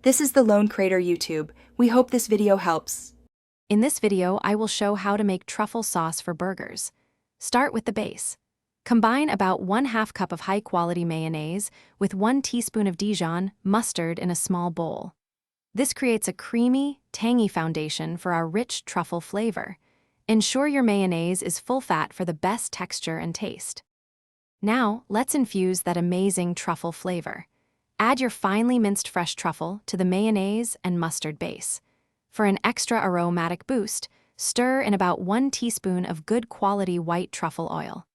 This is the Lone Crater YouTube. We hope this video helps. In this video, I will show how to make truffle sauce for burgers. Start with the base. Combine about 1/2 cup of high-quality mayonnaise with 1 teaspoon of Dijon mustard in a small bowl. This creates a creamy, tangy foundation for our rich truffle flavor. Ensure your mayonnaise is full fat for the best texture and taste. Now, let's infuse that amazing truffle flavor. Add your finely minced fresh truffle to the mayonnaise and mustard base. For an extra aromatic boost, stir in about 1 teaspoon of good quality white truffle oil.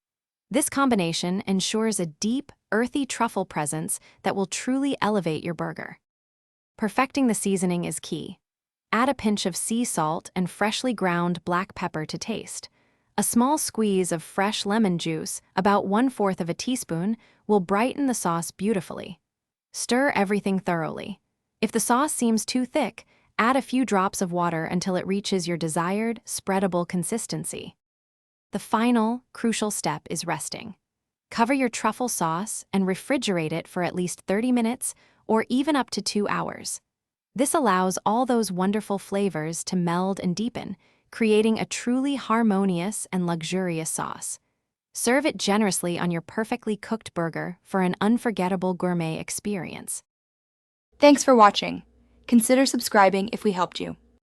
This combination ensures a deep, earthy truffle presence that will truly elevate your burger. Perfecting the seasoning is key. Add a pinch of sea salt and freshly ground black pepper to taste. A small squeeze of fresh lemon juice, about 1/4 of a teaspoon, will brighten the sauce beautifully. Stir everything thoroughly. If the sauce seems too thick, add a few drops of water until it reaches your desired, spreadable consistency. The final, crucial step is resting. Cover your truffle sauce and refrigerate it for at least 30 minutes or even up to 2 hours. This allows all those wonderful flavors to meld and deepen, creating a truly harmonious and luxurious sauce. Serve it generously on your perfectly cooked burger for an unforgettable gourmet experience. Thanks for watching. Consider subscribing if we helped you.